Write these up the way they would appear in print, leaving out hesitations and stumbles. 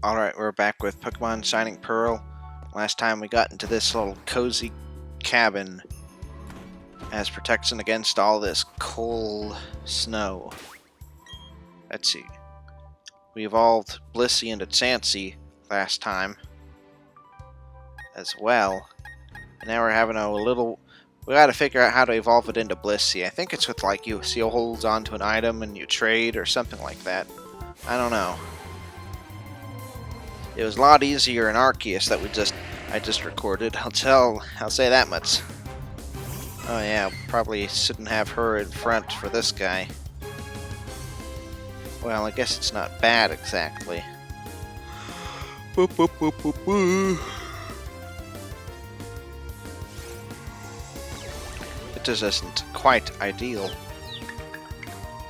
Alright, we're back with Pokemon Shining Pearl. Last time we got into this little cozy cabin as protection against all this cold snow. Let's see. We evolved Blissey into Chansey last time as well. And now we're having a little... We gotta figure out how to evolve it into Blissey. I think it's with like you hold onto an item and you trade or something like that. I don't know. It was a lot easier in Arceus that I just recorded. I'll say that much. Oh yeah, probably shouldn't have her in front for this guy. Well, I guess it's not bad exactly. Boop, boop, boop, boop, boop. It just isn't quite ideal.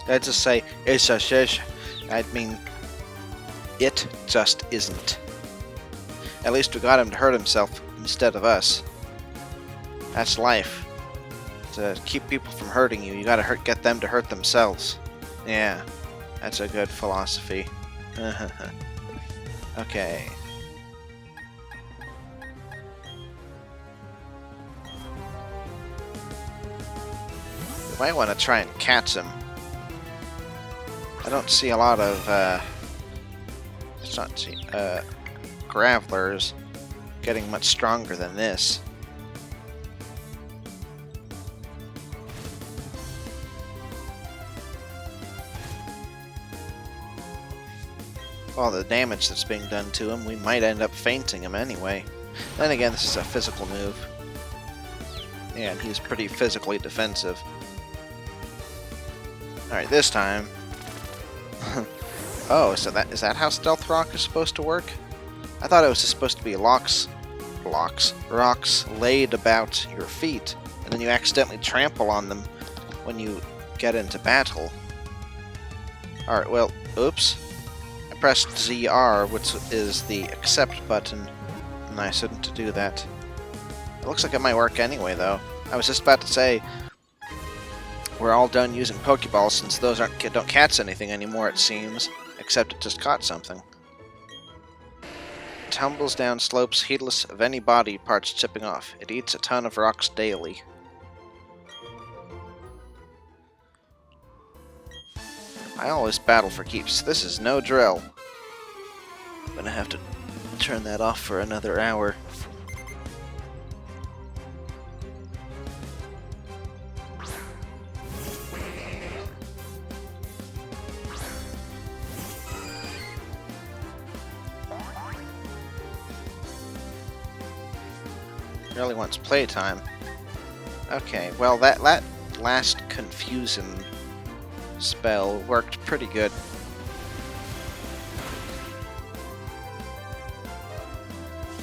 Let's just say it's a shish. I mean, it just isn't. At least we got him to hurt himself instead of us. That's life. To keep people from hurting you, you gotta get them to hurt themselves. Yeah, that's a good philosophy. Okay. You might want to try and catch him. I don't see a lot of, Gravelers getting much stronger than this. All the damage that's being done to him, we might end up fainting him anyway. Then again, this is a physical move. Yeah, and he's pretty physically defensive. Alright, this time... Oh, so is that how Stealth Rock is supposed to work? I thought it was just supposed to be rocks laid about your feet, and then you accidentally trample on them when you get into battle. Alright, well, oops. I pressed ZR, which is the accept button, and I shouldn't do that. It looks like it might work anyway, though. I was just about to say, we're all done using Pokeballs since those don't catch anything anymore, it seems. Except it just caught something. It tumbles down slopes heedless of any body parts chipping off. It eats a ton of rocks daily. I always battle for keeps. This is no drill. I'm gonna have to turn that off for another hour. Really wants playtime. Okay, well that last confusion spell worked pretty good.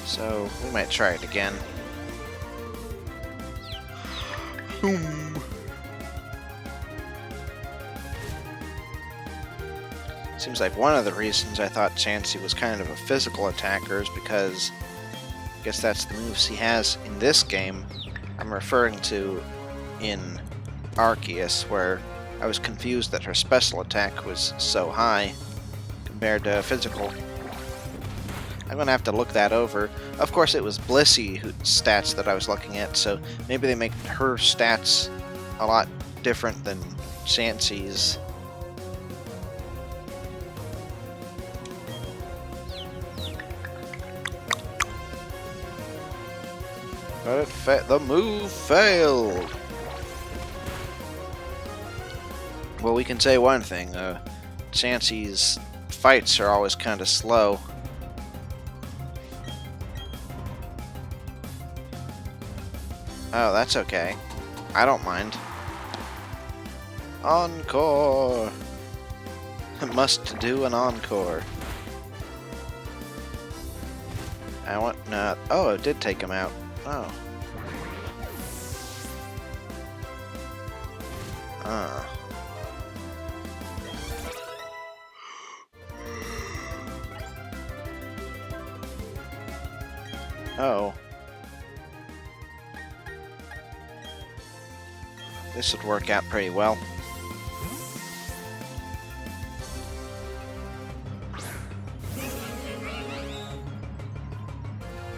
So we might try it again. Boom. Seems like one of the reasons I thought Chansey was kind of a physical attacker is because I guess that's the moves he has in this game. I'm referring to in Arceus, where I was confused that her special attack was so high compared to physical. I'm gonna have to look that over. Of course, it was Blissey stats that I was looking at, so maybe they make her stats a lot different than Chansey's. But the move failed! Well, we can say one thing. Chansey's fights are always kind of slow. Oh, that's okay. I don't mind. Encore! Must do an encore. I want... oh, it did take him out. Oh. Oh. This would work out pretty well.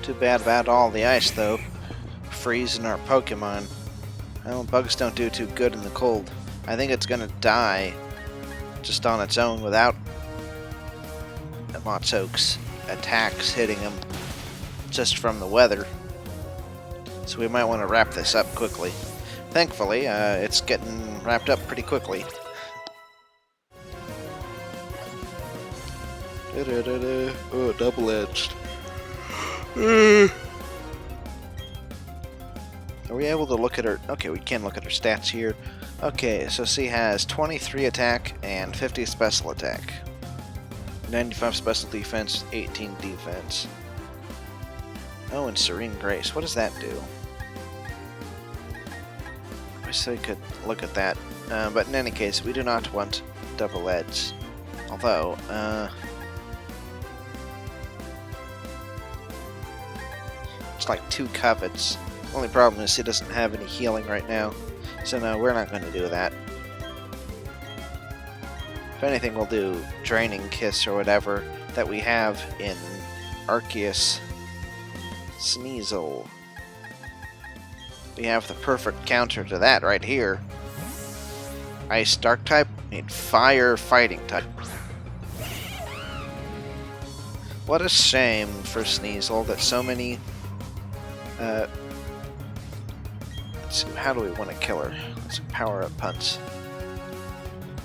Too bad about all the ice, though. Freezing our Pokemon. Well, bugs don't do too good in the cold. I think it's gonna die just on its own without Motsoke's attacks hitting him just from the weather. So we might want to wrap this up quickly. Thankfully, it's getting wrapped up pretty quickly. Oh, double-edged. Are we able to look at her? Okay, we can look at her stats here. Okay, so she has 23 attack and 50 special attack. 95 special defense, 18 defense. Oh, and Serene Grace. What does that do? I wish I could look at that. But in any case, we do not want double edge. Although, it's like 2 covets. Only problem is he doesn't have any healing right now. So no, we're not going to do that. If anything, we'll do Draining Kiss or whatever that we have in Arceus Sneasel. We have the perfect counter to that right here. Ice Dark type, need Fire Fighting type. What a shame for Sneasel that so many... let's see, how do we want to kill her? Let's power up punch.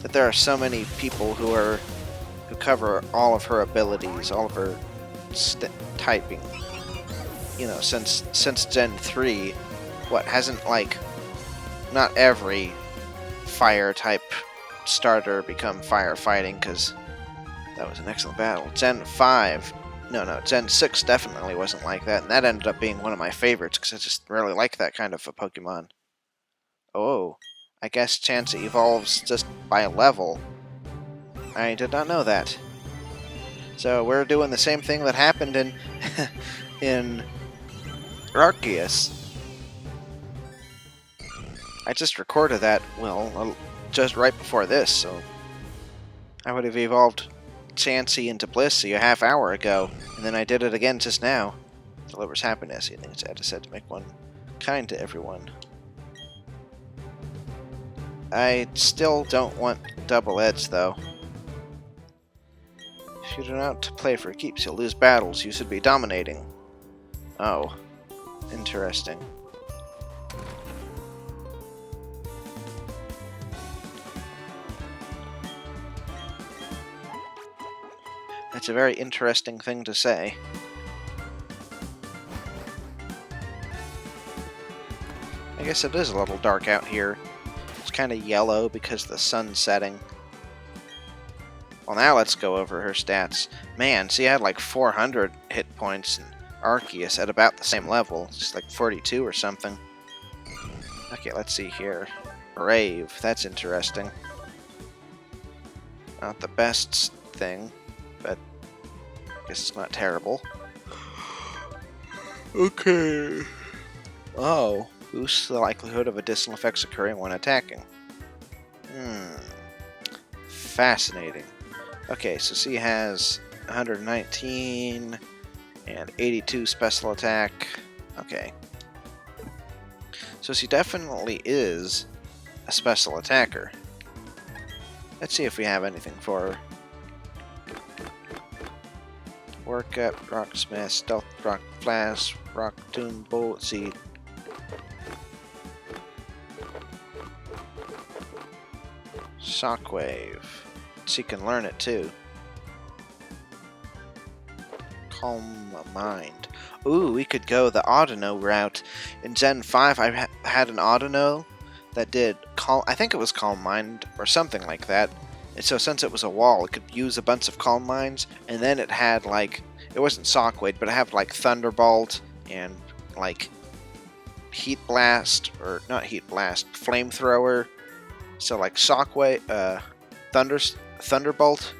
That there are so many people who cover all of her abilities, all of her typing. You know, since Gen 3, what hasn't, like, not every fire type starter become firefighting, because that was an excellent battle. Gen 5, no, Gen 6 definitely wasn't like that, and that ended up being one of my favorites, because I just really like that kind of a Pokemon. Oh, I guess Chansey evolves just by a level. I did not know that. So we're doing the same thing that happened in in Arceus. I just recorded that, well, just right before this, so I would have evolved Chansey into Blissey a half hour ago, and then I did it again just now. Delivers happiness. I think it's said to make one kind to everyone. I still don't want double edge, though. If you do not play for keeps, you'll lose battles. You should be dominating. Oh, interesting. That's a very interesting thing to say. I guess it is a little dark out here. It's kind of yellow because the sun's setting. Well, now let's go over her stats. Man, she had like 400 hit points, and Arceus at about the same level. Just like 42 or something. Okay, let's see here. Brave, that's interesting. Not the best thing, but I guess it's not terrible. Okay. Oh, boosts the likelihood of additional effects occurring when attacking. Fascinating. Okay, so she has 119 and 82 special attack. Okay. So she definitely is a special attacker. Let's see if we have anything for her. Work Up, Rock Smash, Stealth Rock Flash, Rock Tomb, Bullet Seed. Shockwave. She can learn it too. Calm Mind. Ooh, we could go the Audino route. In Gen 5, I had an Audino that did I think it was Calm Mind or something like that. And so since it was a wall, it could use a bunch of Calm Minds, and then it had like, it wasn't Shockwave, but it had like Thunderbolt and like Heat Blast, or not Heat Blast, Flamethrower. So like Shockwave, Thunderbolt,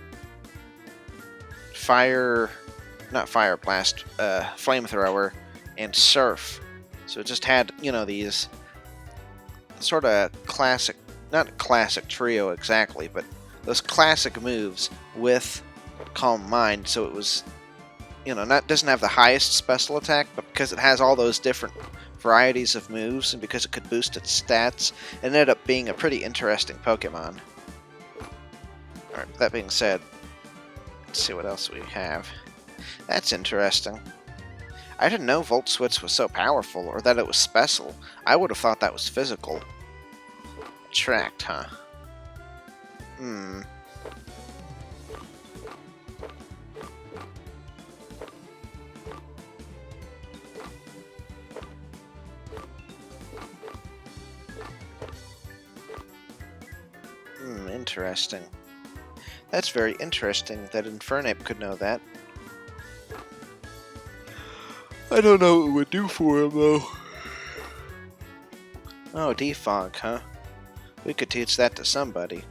not Fire Blast, Flamethrower, and Surf. So it just had, you know, these sort of classic, not a classic trio exactly, but those classic moves with Calm Mind, so it was you know, not doesn't have the highest special attack, but because it has all those different varieties of moves, and because it could boost its stats, it ended up being a pretty interesting Pokemon. Alright, that being said, let's see what else we have. That's interesting. I didn't know Volt Switch was so powerful, or that it was special. I would have thought that was physical. Attract, huh? Interesting. That's very interesting that Infernape could know that. I don't know what it would do for him, though. Oh, Defog, huh? We could teach that to somebody.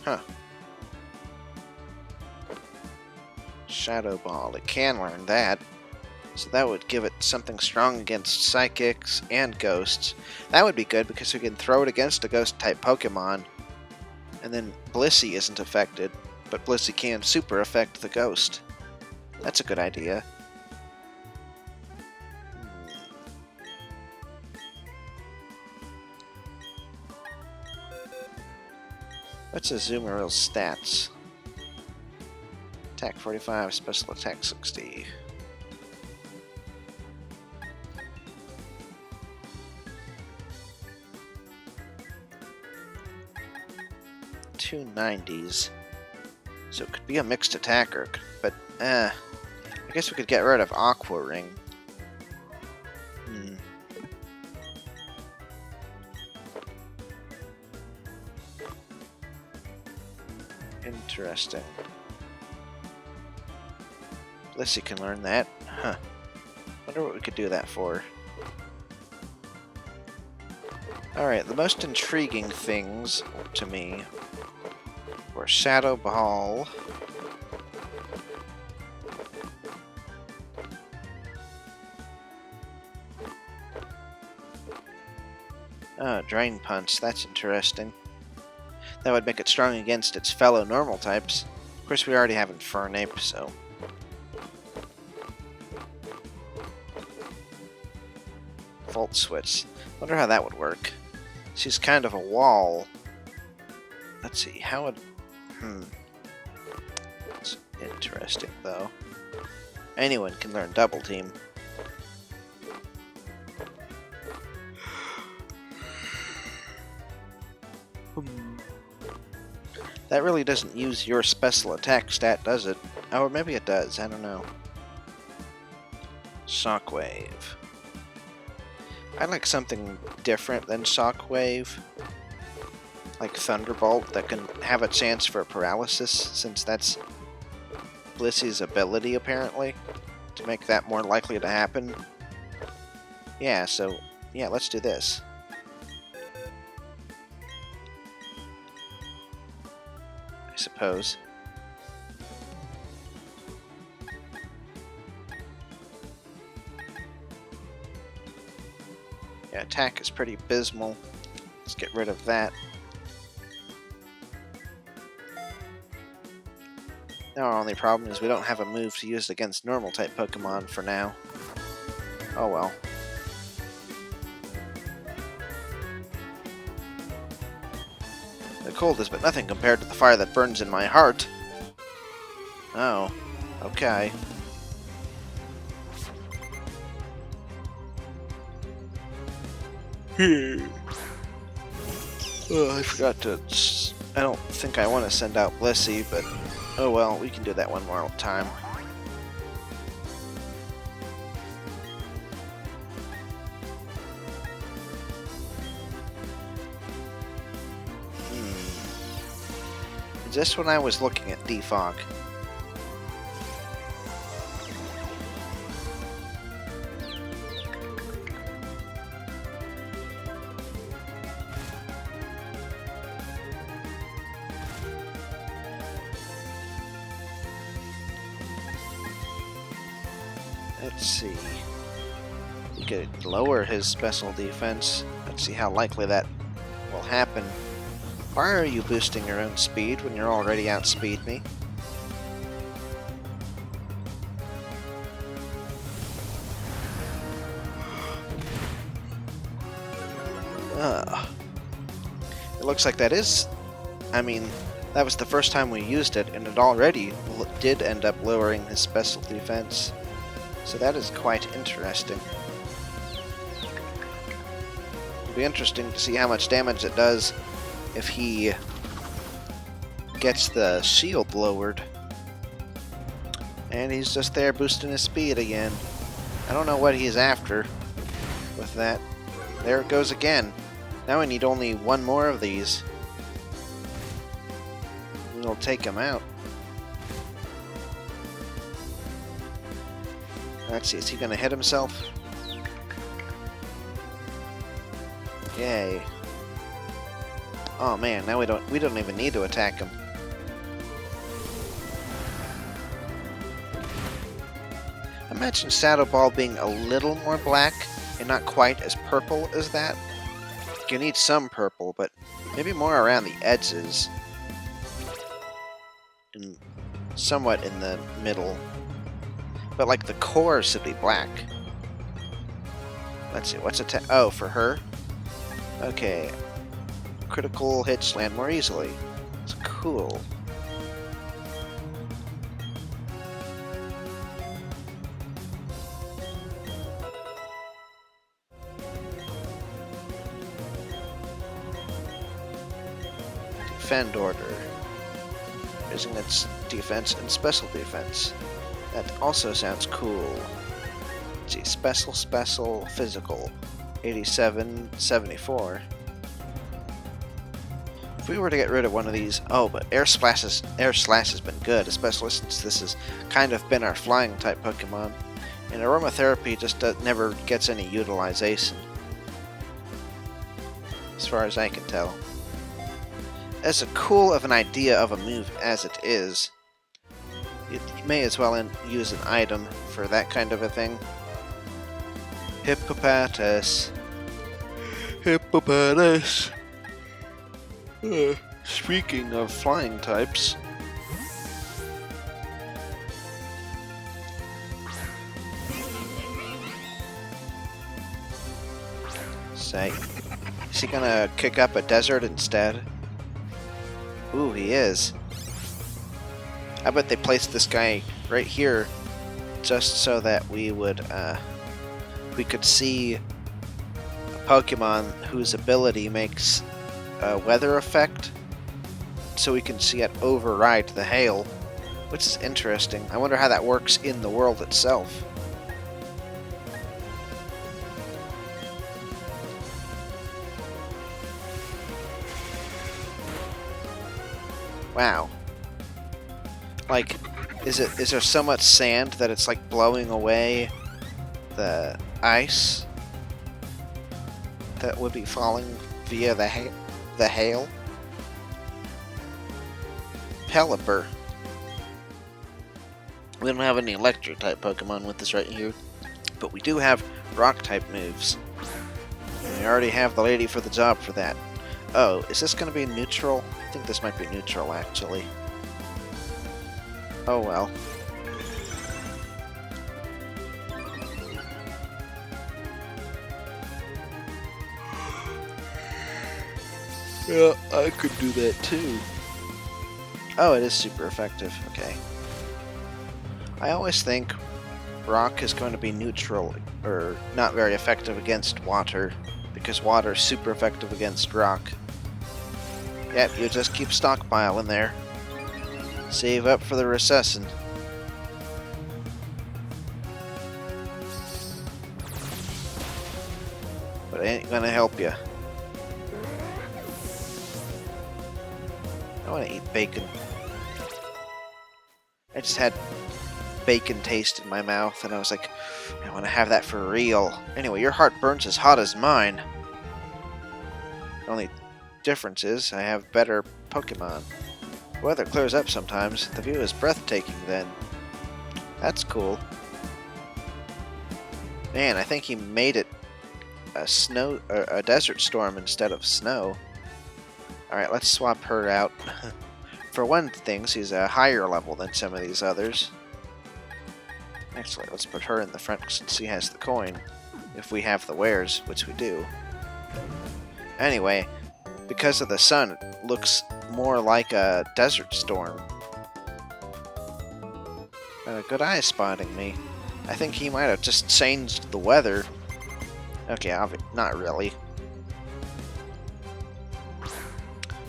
Huh. Shadow Ball. It can learn that. So that would give it something strong against Psychics and Ghosts. That would be good because we can throw it against a Ghost-type Pokemon. And then Blissey isn't affected, but Blissey can super affect the Ghost. That's a good idea. What's Azumaril's stats? Attack 45, special attack 60. Two 90s. So it could be a mixed attacker, but I guess we could get rid of Aqua Ring. Interesting. Blissey can learn that. Huh. Wonder what we could do that for. Alright, the most intriguing things to me were Shadow Ball, Drain Punch, that's interesting. That would make it strong against its fellow normal types. Of course, we already have Infernape, so... Volt Switch. Wonder how that would work. She's kind of a wall. Let's see, how would... It's interesting, though. Anyone can learn Double Team. That really doesn't use your special attack stat, does it? Oh, or maybe it does, I don't know. Shockwave. I like something different than Shockwave. Like Thunderbolt, that can have a chance for paralysis, since that's Blissey's ability, apparently, to make that more likely to happen. Yeah, so, yeah, let's do this. I suppose. Yeah, attack is pretty abysmal. Let's get rid of that. Now our only problem is we don't have a move to use against normal type Pokemon for now. Oh well. The cold is but nothing compared to the fire that burns in my heart. Oh, okay. Oh, I forgot to... I don't think I want to send out Blissey, but... Oh well, we can do that one more time. Is this when I was looking at Defog? Let's see. We could lower his special defense. Let's see how likely that will happen. Why are you boosting your own speed when you're already outspeed me? It looks like that is... I mean, that was the first time we used it, and it already did end up lowering his special defense. So that is quite interesting. It'll be interesting to see how much damage it does if he gets the shield lowered. And he's just there boosting his speed again. I don't know what he's after with that. There it goes again. Now we need only one more of these. We'll take him out. Let's see, is he gonna hit himself? Yay. Oh man, now we don't even need to attack him. Imagine Shadow Ball being a little more black and not quite as purple as that. You need some purple, but maybe more around the edges. And somewhat in the middle. But like the core should be black. Let's see, what's attack? Oh, for her? Okay. Critical hits land more easily. It's cool. Defend order. Raising its defense and special defense. That also sounds cool. Let's see, special, physical. 87, 74. If we were to get rid of one of these... Oh, but Air Slash has been good, especially since this has kind of been our flying type Pokemon. And Aromatherapy just never gets any utilization. As far as I can tell. As cool of an idea of a move as it is, you may as well use an item for that kind of a thing. Hippopotamus. Hippopotamus. Speaking of flying types. Say, is he gonna kick up a desert instead? Ooh, he is. I bet they placed this guy right here just so that we could see a Pokemon whose ability makes a weather effect, so we can see it override the hail, which is interesting. I wonder how that works in the world itself. Wow. Like, is there so much sand that it's like blowing away the ice that would be falling via the hail? Pelipper. We don't have any electric type Pokemon with us right here, but we do have rock type moves. And we already have the lady for the job for that. Oh, is this going to be neutral? I think this might be neutral, actually. Oh well. Yeah, I could do that too. Oh, it is super effective. Okay. I always think rock is going to be neutral, or not very effective against water, because water is super effective against rock. Yep, you just keep stockpiling there. Save up for the recession. But it ain't gonna help you. I want to eat bacon. I just had bacon taste in my mouth, and I was like, I want to have that for real. Anyway, your heart burns as hot as mine. The only difference is I have better Pokemon. The weather clears up sometimes. The view is breathtaking then. That's cool. Man, I think he made it a desert storm instead of snow. Alright, let's swap her out. For one thing, she's a higher level than some of these others. Actually, let's put her in the front since she has the coin. If we have the wares, which we do. Anyway, because of the sun, it looks more like a desert storm. Got a good eye spotting me. I think he might have just changed the weather. Okay, not really.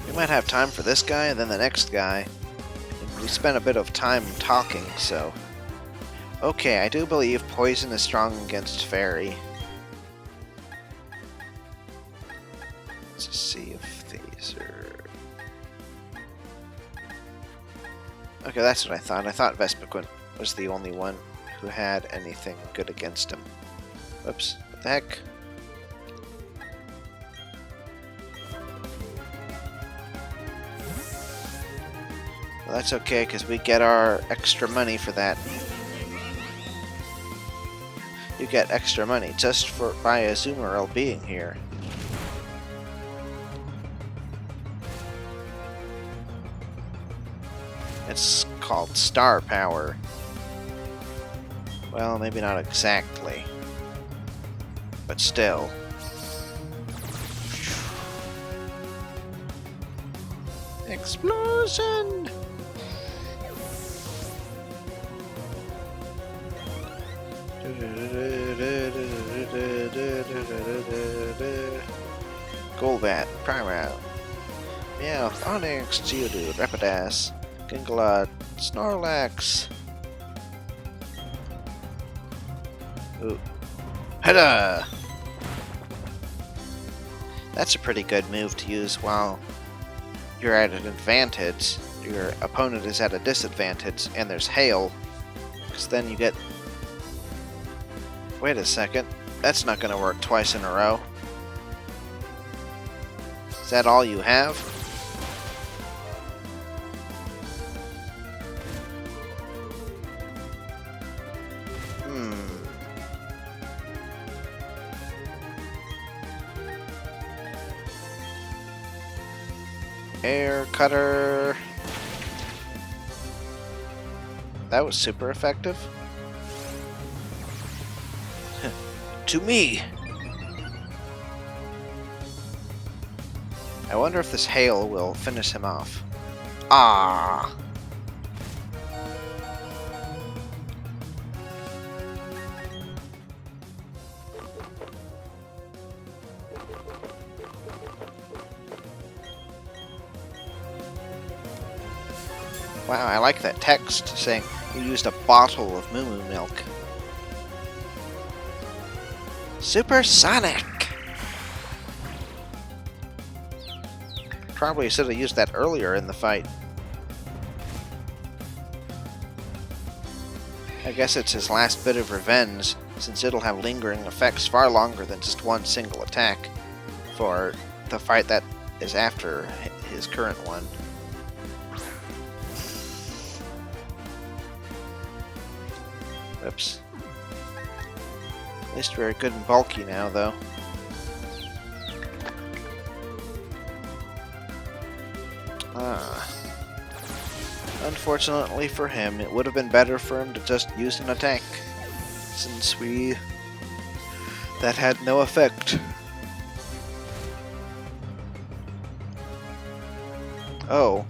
We might have time for this guy and then the next guy. We spent a bit of time talking, so... Okay, I do believe poison is strong against fairy. Let's just see if these are... Okay, that's what I thought. I thought Vespiquen was the only one who had anything good against him. Whoops, what the heck? Well, that's okay, because we get our extra money for that. You get extra money just by Azumarill being here. It's called star power. Well, maybe not exactly. But still. Explosion! Golbat, Primaril, Meowth, Onyx, Geodude, Rapidash, Gingalad, Snorlax. Ooh. Hada! That's a pretty good move to use while you're at an advantage. Your opponent is at a disadvantage, and there's hail. Because then you get... Wait a second. That's not going to work twice in a row. Is that all you have? Air Cutter. That was super effective. To me! I wonder if this hail will finish him off. Ah! Wow, I like that text saying you used a bottle of Moo Moo milk. Supersonic! Probably should have used that earlier in the fight. I guess it's his last bit of revenge, since it'll have lingering effects far longer than just one single attack for the fight that is after his current one. Oops. At least we're good and bulky now, though. Unfortunately for him, it would have been better for him to just use an attack, since that had no effect. Oh,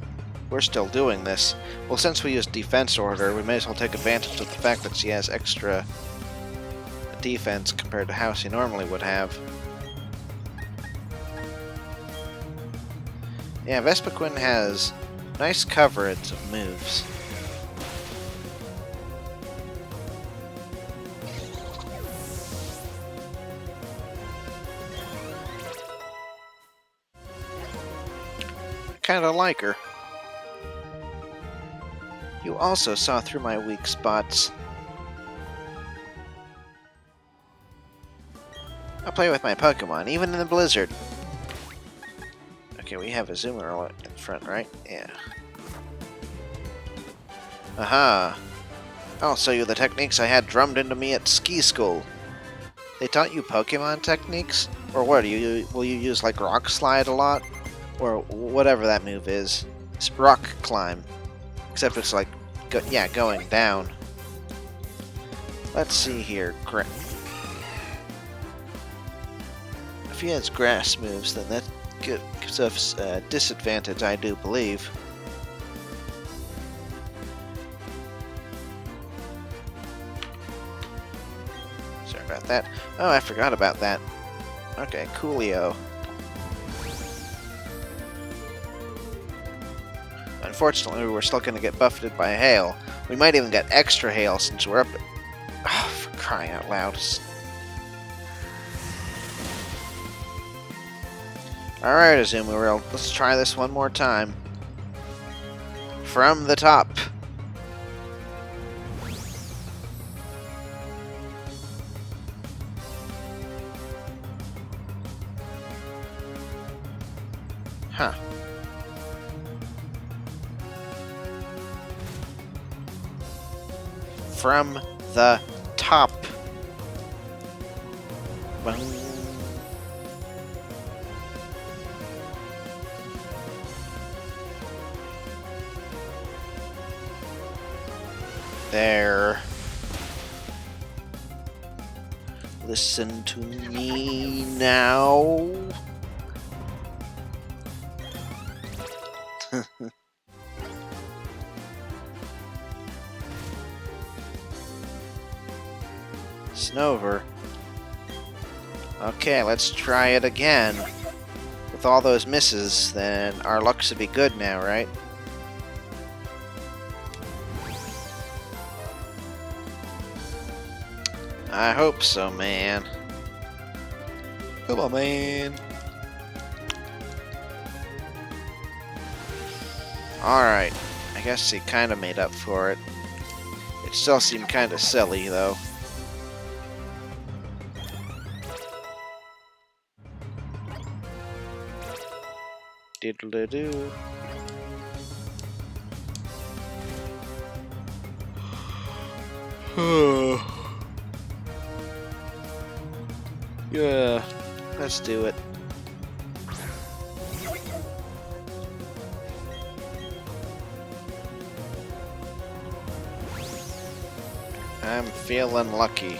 we're still doing this. Well, since we used Defense Order, we may as well take advantage of the fact that she has extra defense compared to how she normally would have. Yeah, Vespiquen has nice coverage of moves. I kinda like her. You also saw through my weak spots. I play with my Pokemon, even in the blizzard. Okay, we have a Azumarill in front, right? Yeah. Aha! I'll show you the techniques I had drummed into me at ski school. They taught you Pokemon techniques? Or what? Will you use like Rock Slide a lot? Or whatever that move is. It's Rock Climb. Except it's like, going down. Let's see here. If if he has grass moves, then that gives us a disadvantage, I do believe. Sorry about that. Oh, I forgot about that. Okay, Coolio. Unfortunately, we're still going to get buffeted by hail. We might even get extra hail since we're up at... Oh, for crying out loud. Alright, Azumarill, let's try this one more time. From the top. Huh. From the top. Boom. There. Listen to me now. Snover. Okay, let's try it again. With all those misses, then our luck should be good now, right? I hope so, man. Come on, man. Alright. I guess he kind of made up for it. It still seemed kind of silly, though. Diddle-doo. Yeah, let's do it. I'm feeling lucky.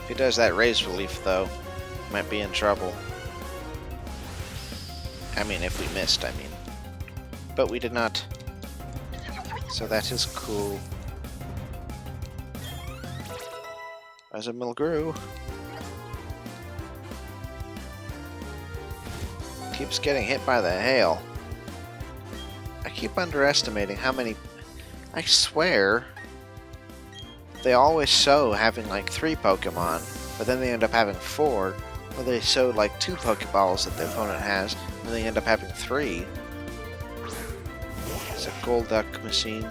If he does that raise relief, though, might be in trouble. I mean, if we missed, I mean. But we did not. So that is cool. As a Milgrew. Keeps getting hit by the hail. I keep underestimating how many... I swear, they always show having like 3 Pokemon, but then they end up having 4, or they show like 2 Pokeballs that the opponent has, and they end up having 3. It's a Golduck machine.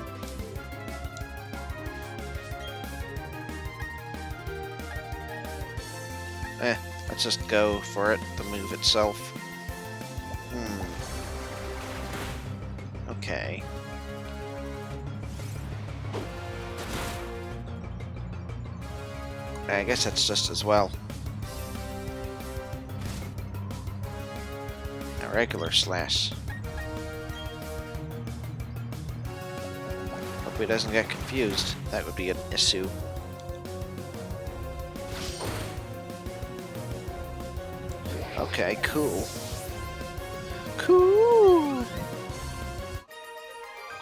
Let's just go for it, the move itself. Okay. I guess that's just as well. A regular slash. Hope he doesn't get confused. That would be an issue. Okay, cool. Cool!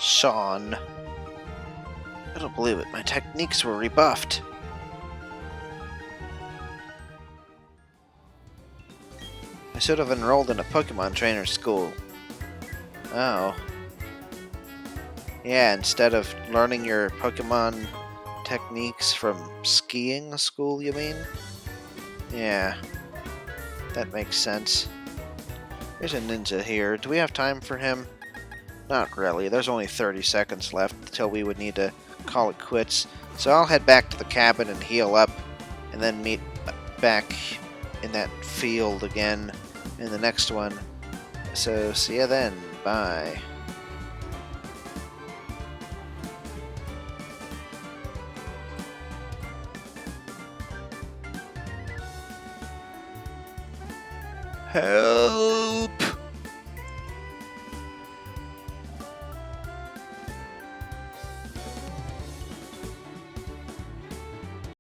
Sean. I don't believe it. My techniques were rebuffed. I should have enrolled in a Pokemon trainer school. Oh. Yeah, instead of learning your Pokemon techniques from skiing school, you mean? Yeah. That makes sense. There's a ninja here. Do we have time for him? Not really. There's only 30 seconds left until we would need to call it quits. So I'll head back to the cabin and heal up, and then meet back in that field again in the next one. So see ya then. Bye. Help!